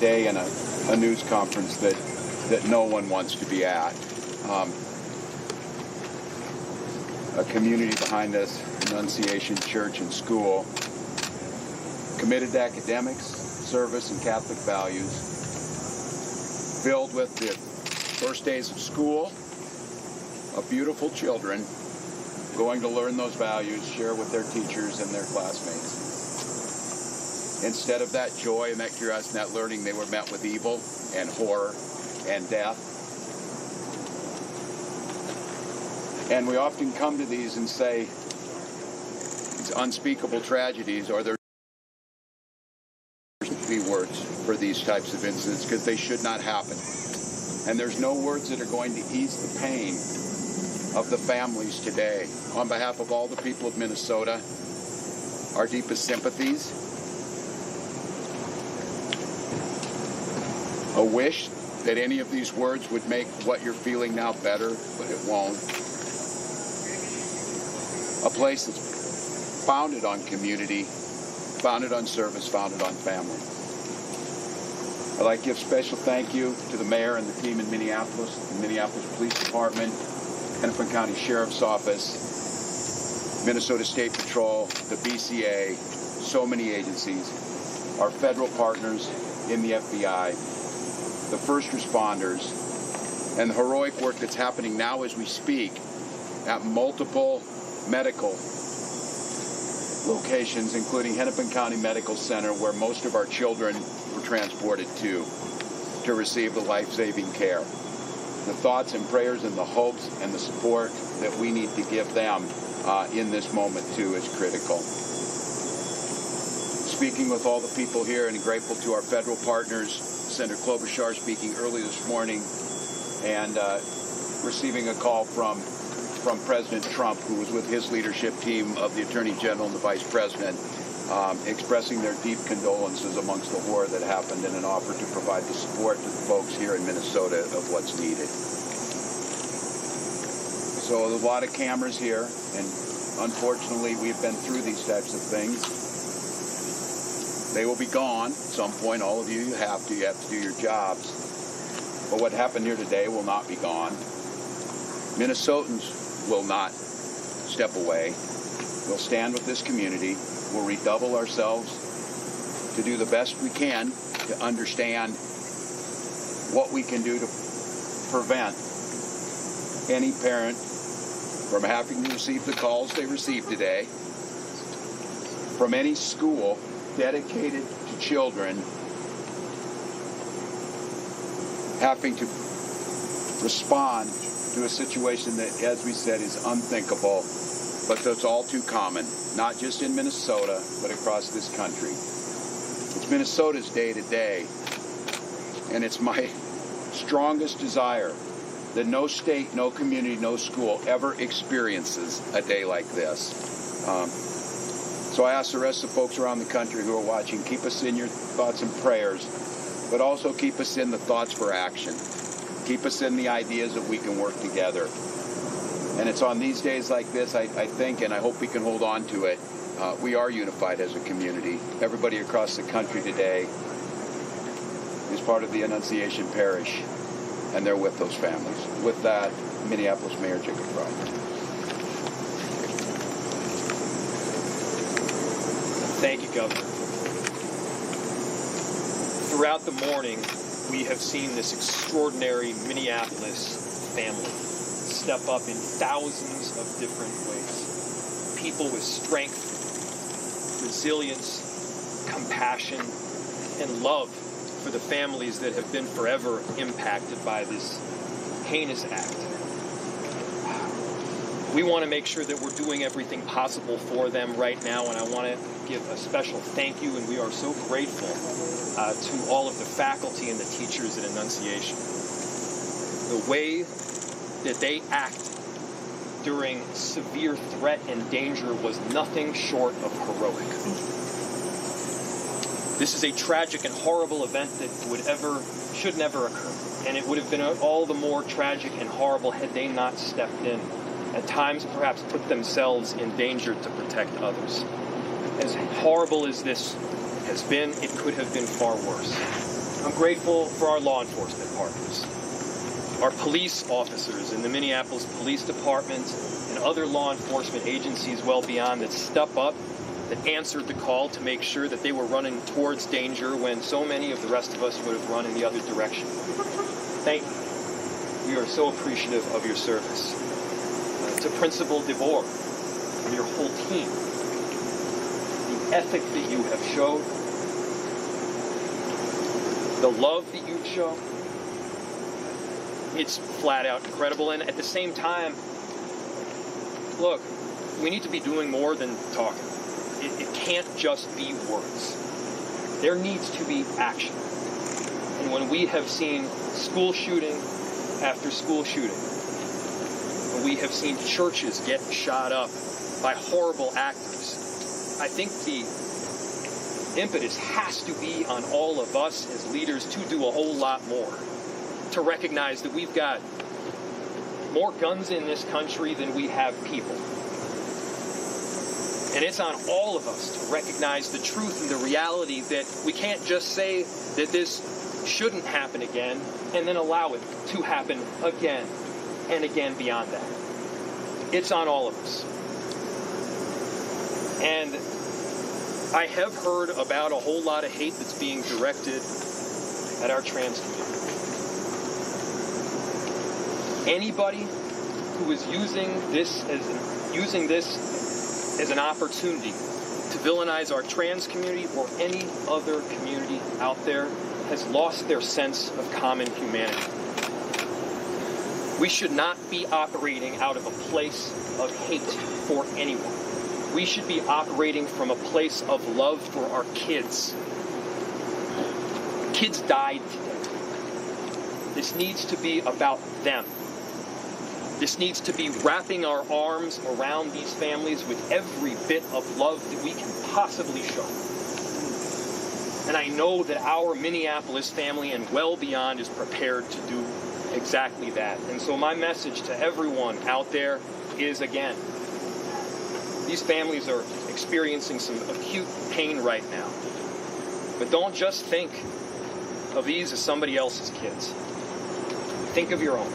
day in a news conference that no one wants to be at. A community behind us, Annunciation Church and School, committed to academics, service, and Catholic values, filled with the first days of school of beautiful children going to learn those values, share with their teachers and their classmates. Instead of that joy and that curiosity and that learning, they were met with evil and horror and death. And we often come to these and say it's unspeakable tragedies, or there should be words for these types of incidents because they should not happen. And there's no words that are going to ease the pain of the families today. On behalf of all the people of Minnesota, our deepest sympathies. A wish that any of these words would make what you're feeling now better, but it won't. A place that's founded on community, founded on service, founded on family. I'd like to give special thank you to the mayor and the team in Minneapolis, the Minneapolis Police Department, Hennepin County Sheriff's Office, Minnesota State Patrol, the BCA, so many agencies, our federal partners in the FBI, the first responders, and the heroic work that's happening now as we speak at multiple medical locations, including Hennepin County Medical Center, where most of our children were transported to receive the life-saving care. The thoughts and prayers and the hopes and the support that we need to give them in this moment, too, is critical. Speaking with all the people here and grateful to our federal partners, Senator Klobuchar speaking early this morning and receiving a call from President Trump, who was with his leadership team of the Attorney General and the Vice President, expressing their deep condolences amongst the horror that happened and an offer to provide the support to the folks here in Minnesota of what's needed. So there's a lot of cameras here, and unfortunately we've been through these types of things. They will be gone at some point. All of you have to do your jobs. But what happened here today will not be gone. Minnesotans will not step away. We'll stand with this community. We'll redouble ourselves to do the best we can to understand what we can do to prevent any parent from having to receive the calls they received today, from any school dedicated to children having to respond to a situation that, as we said, is unthinkable, but that's all too common, not just in Minnesota, but across this country. It's Minnesota's day to day, and it's my strongest desire that no state, no community, no school ever experiences a day like this. So I ask the rest of the folks around the country who are watching, keep us in your thoughts and prayers, but also keep us in the thoughts for action. Keep us in the ideas that we can work together. And it's on these days like this, I think, and I hope we can hold on to it. We are unified as a community. Everybody across the country today is part of the Annunciation Parish, and they're with those families. With that, Minneapolis Mayor Jacob Frey. Thank you, Governor. Throughout the morning, we have seen this extraordinary Minneapolis family step up in thousands of different ways. People with strength, resilience, compassion, and love for the families that have been forever impacted by this heinous act. We want to make sure that we're doing everything possible for them right now, and I want to give a special thank you, and we are so grateful to all of the faculty and the teachers at Annunciation. The way that they act during severe threat and danger was nothing short of heroic. This is a tragic and horrible event that should never occur, and it would have been all the more tragic and horrible had they not stepped in, at times perhaps put themselves in danger to protect others. As horrible as this has been, it could have been far worse. I'm grateful for our law enforcement partners, our police officers in the Minneapolis Police Department and other law enforcement agencies well beyond that step up, that answered the call to make sure that they were running towards danger when so many of the rest of us would have run in the other direction. Thank you. We are so appreciative of your service. To Principal DeVore and your whole team, the ethic that you have showed, the love that you show, it's flat out incredible. And at the same time, look, we need to be doing more than talking. It can't just be words. There needs to be action. And when we have seen school shooting after school shooting, when we have seen churches get shot up by horrible actors, I think the impetus has to be on all of us as leaders to do a whole lot more, to recognize that we've got more guns in this country than we have people. And it's on all of us to recognize the truth and the reality that we can't just say that this shouldn't happen again and then allow it to happen again and again beyond that. It's on all of us. And I have heard about a whole lot of hate that's being directed at our trans community. Anybody who is using this as an opportunity to villainize our trans community or any other community out there has lost their sense of common humanity. We should not be operating out of a place of hate for anyone. We should be operating from a place of love for our kids. Kids died today. This needs to be about them. This needs to be wrapping our arms around these families with every bit of love that we can possibly show. And I know that our Minneapolis family and well beyond is prepared to do exactly that. And so my message to everyone out there is, again, these families are experiencing some acute pain right now. But don't just think of these as somebody else's kids. Think of your own.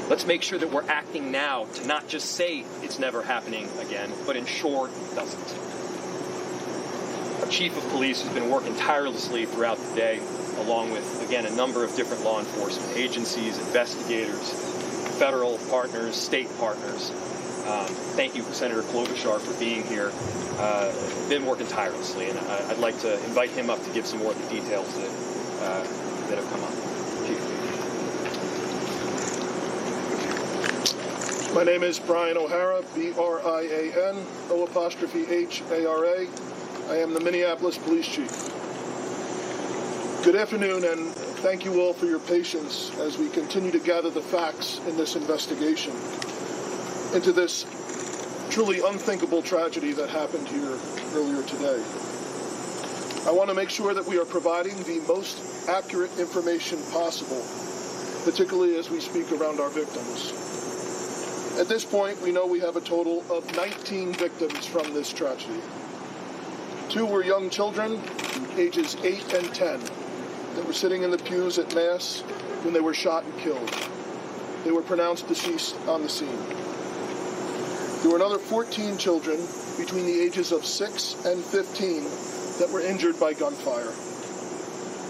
Let's make sure that we're acting now to not just say it's never happening again, but ensure it doesn't. Our chief of police has been working tirelessly throughout the day, along with, again, a number of different law enforcement agencies, investigators, federal partners, state partners. Thank you, Senator Klobuchar, for being here. Been working tirelessly, and I'd like to invite him up to give some more of the details that have come up. Chief. My name is Brian O'Hara, B-R-I-A-N, O''H-A-R-A. I am the Minneapolis Police Chief. Good afternoon, and thank you all for your patience as we continue to gather the facts in this investigation into this truly unthinkable tragedy that happened here earlier today. I want to make sure that we are providing the most accurate information possible, particularly as we speak around our victims. At this point, we know we have a total of 19 victims from this tragedy. 2 were young children, ages 8 and 10, that were sitting in the pews at Mass when they were shot and killed. They were pronounced deceased on the scene. There were another 14 children between the ages of 6 and 15 that were injured by gunfire.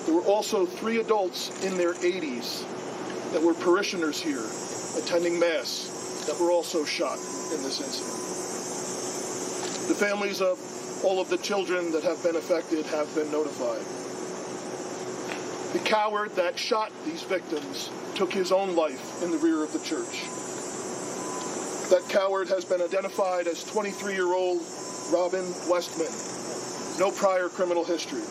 There were also 3 adults in their 80s that were parishioners here attending Mass that were also shot in this incident. The families of all of the children that have been affected have been notified. The coward that shot these victims took his own life in the rear of the church. That coward has been identified as 23-year-old Robin Westman. No prior criminal history.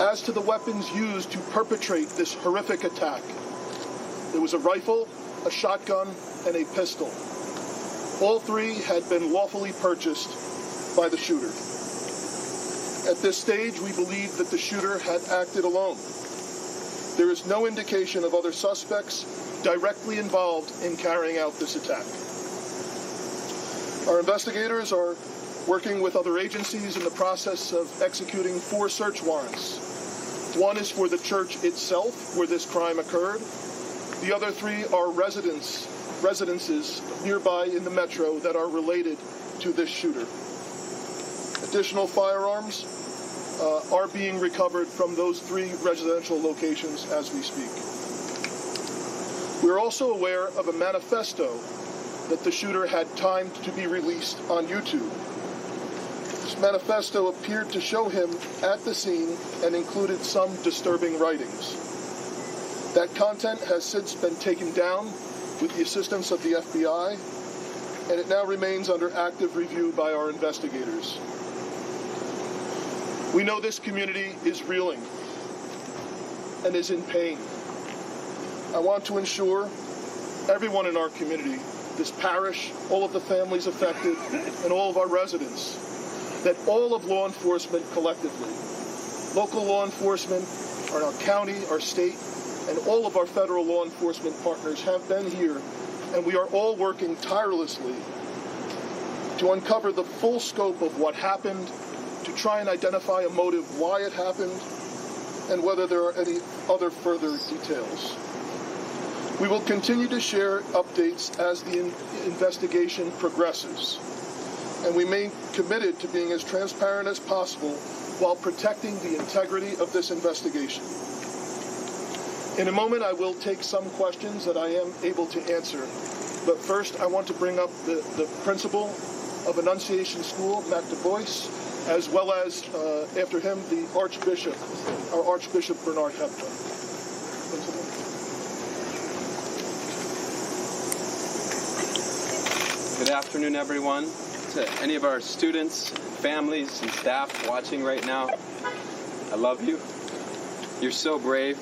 As to the weapons used to perpetrate this horrific attack, there was a rifle, a shotgun, and a pistol. All 3 had been lawfully purchased by the shooter. At this stage, we believe that the shooter had acted alone. There is no indication of other suspects directly involved in carrying out this attack. Our investigators are working with other agencies in the process of executing 4 search warrants One is for the church itself, where this crime occurred. The other 3 are residences nearby in the metro that are related to this shooter. Additional firearms are being recovered from those 3 residential locations as we speak. We're also aware of a manifesto that the shooter had timed to be released on YouTube. This manifesto appeared to show him at the scene and included some disturbing writings. That content has since been taken down with the assistance of the FBI, and it now remains under active review by our investigators. We know this community is reeling and is in pain. I want to ensure everyone in our community, this parish, all of the families affected, and all of our residents, that all of law enforcement collectively, local law enforcement, our county, our state, and all of our federal law enforcement partners have been here, and we are all working tirelessly to uncover the full scope of what happened, to try and identify a motive why it happened, and whether there are any other further details. We will continue to share updates as the investigation progresses, and we remain committed to being as transparent as possible while protecting the integrity of this investigation. In a moment, I will take some questions that I am able to answer, but first I want to bring up the principal of Annunciation School, Matt Du Bois, as well as, after him, the Archbishop, our Archbishop Bernard Hebda. Principal. Good afternoon, everyone. To any of our students, families, and staff watching right now, I love you. You're so brave,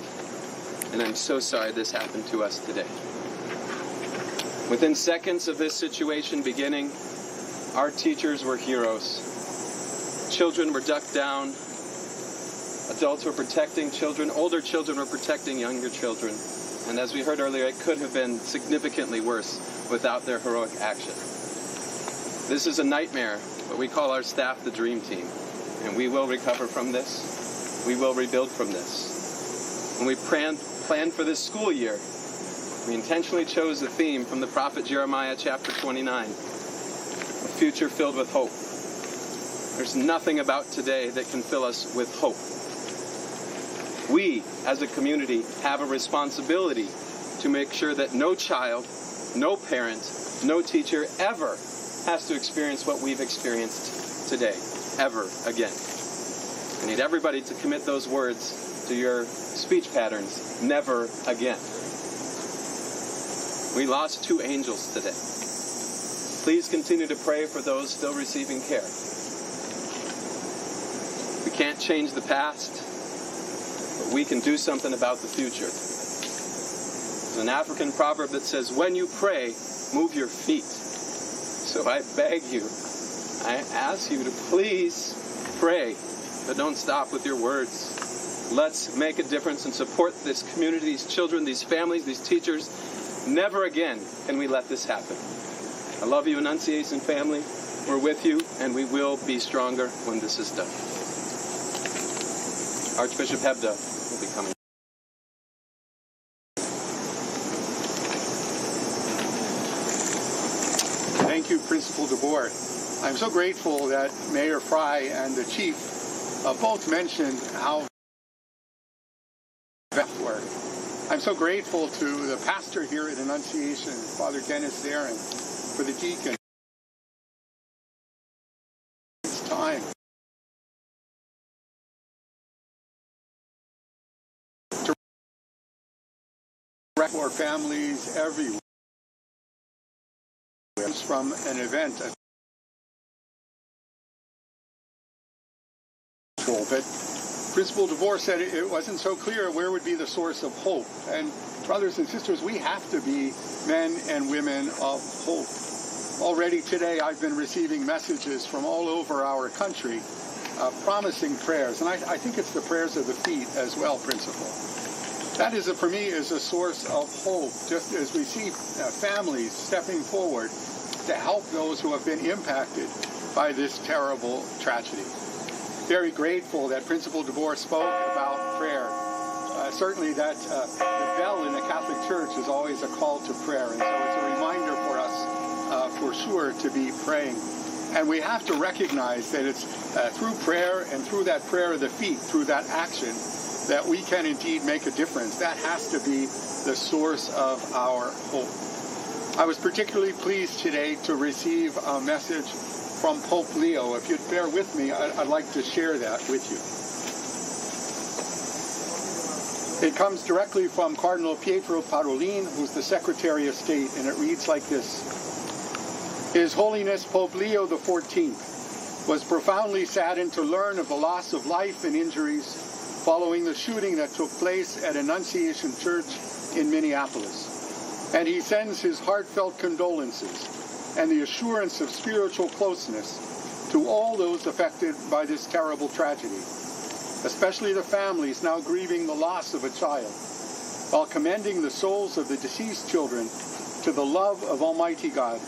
and I'm so sorry this happened to us today. Within seconds of this situation beginning, our teachers were heroes. Children were ducked down. Adults were protecting children. Older children were protecting younger children. And as we heard earlier, it could have been significantly worse without their heroic action. This is a nightmare, but we call our staff the Dream Team. And we will recover from this. We will rebuild from this. When we planned for this school year, we intentionally chose a theme from the prophet Jeremiah chapter 29, a future filled with hope. There's nothing about today that can fill us with hope. We, as a community, have a responsibility to make sure that no child, no parent, no teacher ever has to experience what we've experienced today, ever again. I need everybody to commit those words to your speech patterns, never again. We lost 2 angels today. Please continue to pray for those still receiving care. We can't change the past, but we can do something about the future. There's an African proverb that says, when you pray, move your feet. So I beg you, I ask you to please pray, but don't stop with your words. Let's make a difference and support this community, these children, these families, these teachers. Never again can we let this happen. I love you, Annunciation family. We're with you, and we will be stronger when this is done. Archbishop Hebda will be coming. Thank you, Principal DeBoer. I'm so grateful that Mayor Frey and the Chief both mentioned how work. I'm so grateful to the pastor here at Annunciation, Father Dennis Zarin, for the deacon. It's time to for families everywhere from an event. But Principal DeBoer said it wasn't so clear where would be the source of hope. And brothers and sisters, we have to be men and women of hope. Already today, I've been receiving messages from all over our country promising prayers. And I think it's the prayers of the feet as well, Principal. That is, for me, is a source of hope, just as we see families stepping forward to help those who have been impacted by this terrible tragedy. very grateful that Principal DeBoer spoke about prayer. Certainly that the bell in the Catholic Church is always a call to prayer, and so it's a reminder for us, for sure, to be praying. And we have to recognize that it's through prayer and through that prayer of the feet, through that action, that we can indeed make a difference. That has to be the source of our hope. I was particularly pleased today to receive a message from Pope Leo. If you'd bear with me, I'd like to share that with you. It comes directly from Cardinal Pietro Parolin, who's the Secretary of State, and it reads like this. His Holiness Pope Leo XIV was profoundly saddened to learn of the loss of life and injuries following the shooting that took place at Annunciation Church in Minneapolis. And he sends his heartfelt condolences and the assurance of spiritual closeness to all those affected by this terrible tragedy, especially the families now grieving the loss of a child, while commending the souls of the deceased children to the love of Almighty God.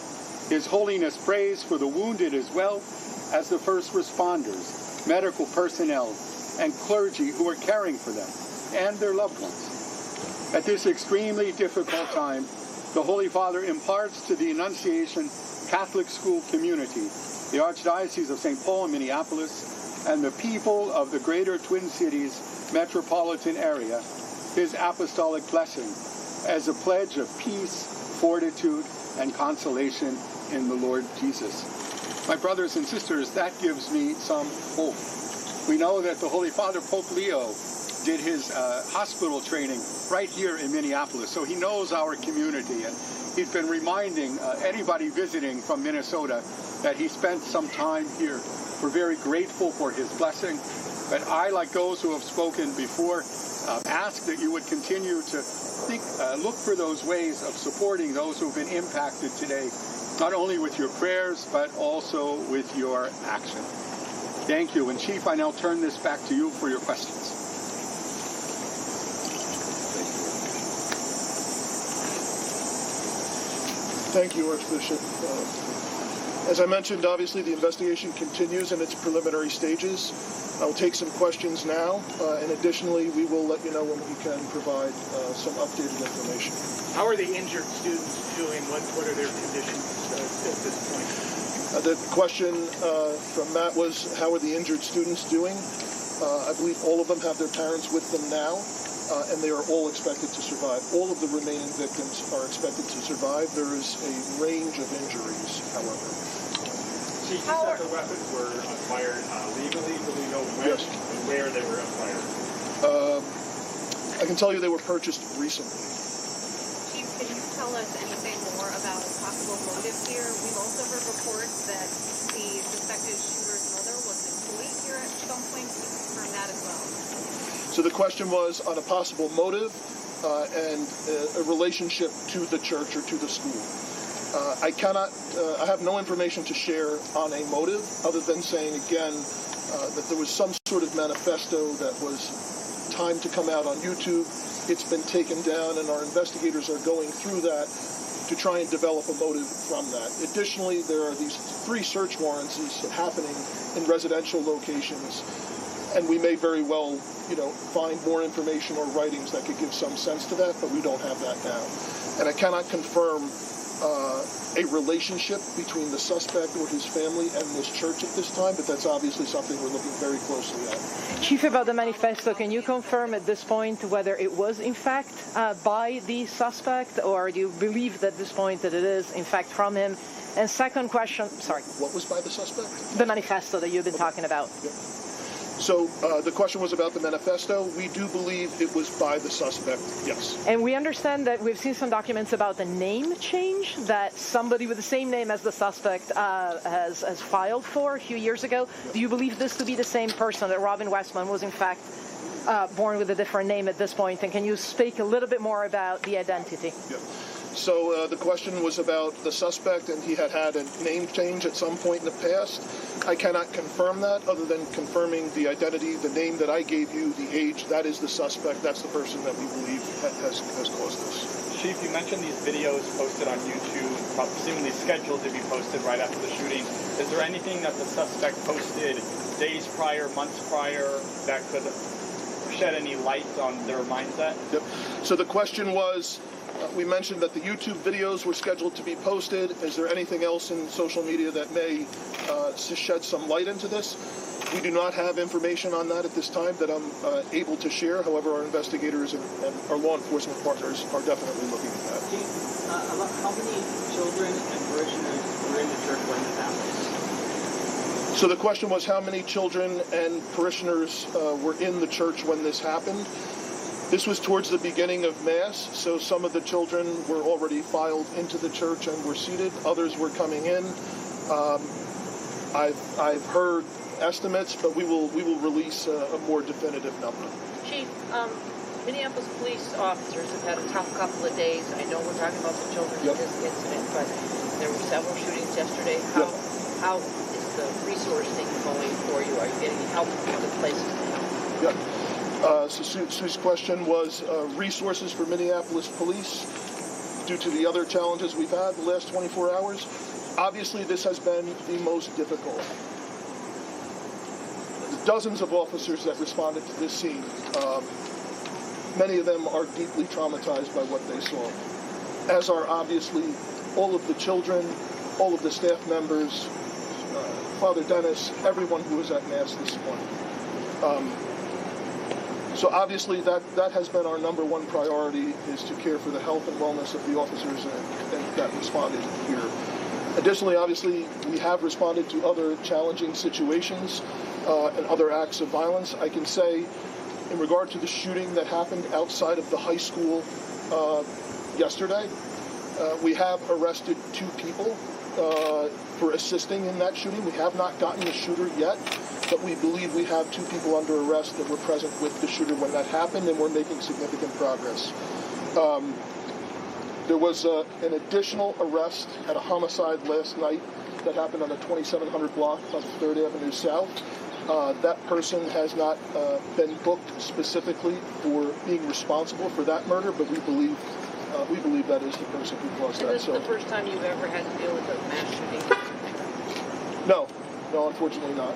His Holiness prays for the wounded as well as the first responders, medical personnel, and clergy who are caring for them and their loved ones. At this extremely difficult time, the Holy Father imparts to the Annunciation Catholic School community, the Archdiocese of St. Paul and Minneapolis, and the people of the greater Twin Cities metropolitan area his apostolic blessing as a pledge of peace, fortitude, and consolation in the Lord Jesus. My brothers and sisters, that gives me some hope. We know that the Holy Father, Pope Leo, did his hospital training right here in Minneapolis, so he knows our community, and he's been reminding anybody visiting from Minnesota that he spent some time here. We're very grateful for his blessing, but I, like those who have spoken before, ask that you would continue to look for those ways of supporting those who've been impacted today, not only with your prayers, but also with your action. Thank you. And Chief, I now turn this back to you for your questions. Thank you, Archbishop. As I mentioned, obviously the investigation continues in its preliminary stages. I'll take some questions now, and additionally, we will let you know when we can provide some updated information. How are the injured students doing? What are their conditions at this point? The question from Matt was, how are the injured students doing? I believe all of them have their parents with them now, and they are all expected to survive. All of the remaining victims are expected to survive. There is a range of injuries, however. Chief, you said the weapons were acquired legally. Do we know when and where they were acquired? I can tell you they were purchased recently. Chief, can you tell us anything more about possible motives here? We've also heard reports that the suspected shooter's mother was employed here at some point. Can you confirm that as well? So the question was on a possible motive and a relationship to the church or to the school. I have no information to share on a motive other than saying again that there was some sort of manifesto that was timed to come out on YouTube. It's been taken down, and our investigators are going through that to try and develop a motive from that. Additionally, there are these 3 search warrants happening in residential locations, and we may very well, find more information or writings that could give some sense to that, but we don't have that now. And I cannot confirm a relationship between the suspect or his family and this church at this time, but that's obviously something we're looking very closely at. Chief, about the manifesto, can you confirm at this point whether it was in fact by the suspect, or do you believe at this point that it is in fact from him? And second question, sorry. What was by the suspect? The manifesto that you've been talking about. Yep. So the question was about the manifesto. We do believe it was by the suspect, yes. And we understand that we've seen some documents about the name change that somebody with the same name as the suspect has filed for a few years ago. Yep. Do you believe this to be the same person, that Robin Westman was in fact born with a different name at this point? And can you speak a little bit more about the identity? Yep. So the question was about the suspect, and he had a name change at some point in the past. I cannot confirm that, other than confirming the identity, the name that I gave you, the age. That is the suspect. That's the person that we believe has caused this. Chief, you mentioned these videos posted on YouTube, presumably scheduled to be posted right after the shooting. Is there anything that the suspect posted days prior, months prior, that could shed any light on their mindset? Yep. So the question was, we mentioned that the YouTube videos were scheduled to be posted. Is there anything else in social media that may shed some light into this? We do not have information on that at this time that I'm able to share. However, our investigators and our law enforcement partners are definitely looking at that. How many children and parishioners were in the church when this happened? So the question was, how many children and parishioners were in the church when this happened? This was towards the beginning of Mass, so some of the children were already filed into the church and were seated. Others were coming in. I've heard estimates, but we will release a more definitive number. Chief, Minneapolis police officers have had a tough couple of days. I know we're talking about the children in this incident, but there were several shootings yesterday. How is the resource thing going for you? Are you getting help from the places to help? Yeah. So Sue's question was resources for Minneapolis police due to the other challenges we've had the last 24 hours. Obviously, this has been the most difficult. Dozens of officers that responded to this scene, many of them are deeply traumatized by what they saw, as are obviously all of the children, all of the staff members, Father Dennis, everyone who was at Mass this morning. So obviously that has been our number one priority, is to care for the health and wellness of the officers that responded here. Additionally, obviously, we have responded to other challenging situations and other acts of violence. I can say, in regard to the shooting that happened outside of the high school yesterday, we have arrested 2 people for assisting in that shooting. We have not gotten the shooter yet, but we believe we have 2 people under arrest that were present with the shooter when that happened, and we're making significant progress. There was an additional arrest at a homicide last night that happened on the 2700 block of 3rd Avenue South. That person has not been booked specifically for being responsible for that murder, but we believe that is the person who caused that. Is this the first time you've ever had to deal with a mass shooting? No, unfortunately not.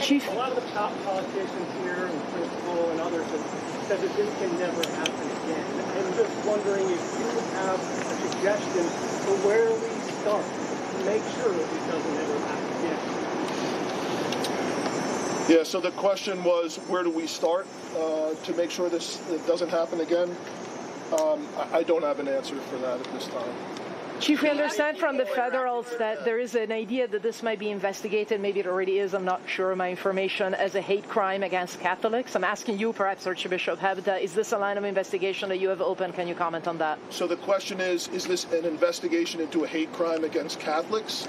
Chief, a lot of the top politicians here, and the principal and others, have said that this can never happen again. And I'm just wondering if you have a suggestion for where we start to make sure that this doesn't ever happen again. Yeah, so the question was, where do we start to make sure this doesn't happen again? I don't have an answer for that at this time. Chief, we understand from the federals that there is an idea that this might be investigated, maybe it already is, I'm not sure of my information, as a hate crime against Catholics. I'm asking you, perhaps, Archbishop Hebda, is this a line of investigation that you have open? Can you comment on that? So the question is this an investigation into a hate crime against Catholics?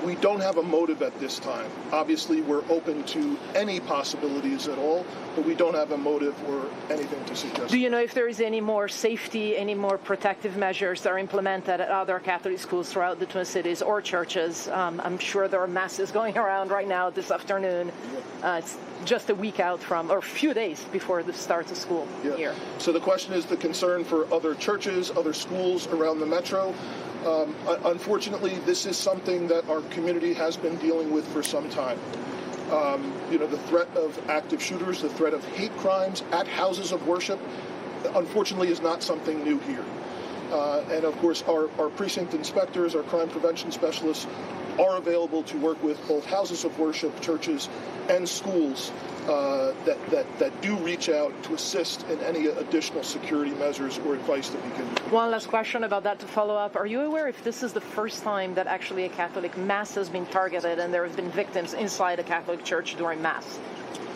We don't have a motive at this time. Obviously, we're open to any possibilities at all, but we don't have a motive or anything to suggest. Do you know if there is any more safety, any more protective measures that are implemented at other Catholic schools throughout the Twin Cities or churches? I'm sure there are masses going around right now this afternoon. It's just a week out from, or a few days before the start of school here. So the question is the concern for other churches, other schools around the metro. Unfortunately, this is something that our community has been dealing with for some time. The threat of active shooters, the threat of hate crimes at houses of worship, unfortunately, is not something new here. And of course, our precinct inspectors, our crime prevention specialists are available to work with both houses of worship, churches, and schools that do reach out to assist in any additional security measures or advice that we can do. One last question about that to follow up. Are you aware if this is the first time that actually a Catholic Mass has been targeted and there have been victims inside a Catholic church during Mass?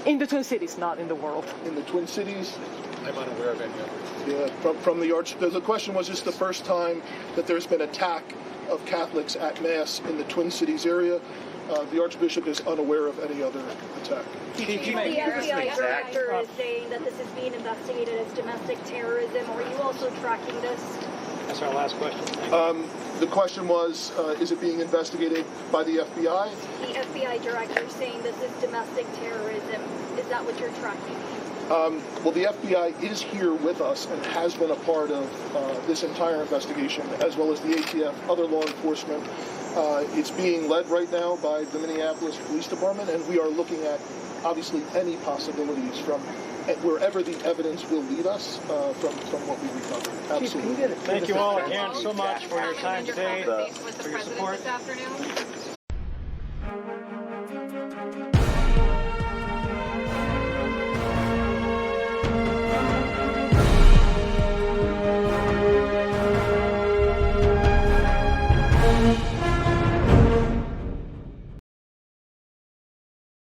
In the Twin Cities, not in the world. In the Twin Cities? I'm unaware of any others. Yeah, from the the question was, is the first time that there's been attack of Catholics at Mass in the Twin Cities area. The Archbishop is unaware of any other attack. The FBI director is saying that this is being investigated as domestic terrorism. Are you also tracking this? That's our last question. The question was, is it being investigated by the FBI? The FBI director saying this is domestic terrorism. Is that what you're tracking? Well, the FBI is here with us and has been a part of this entire investigation, as well as the ATF, other law enforcement. It's being led right now by the Minneapolis Police Department, and we are looking at, obviously, any possibilities from wherever the evidence will lead us from what we recovered. Absolutely. Thank you all again so much for your time today, With the for your president support. this afternoon.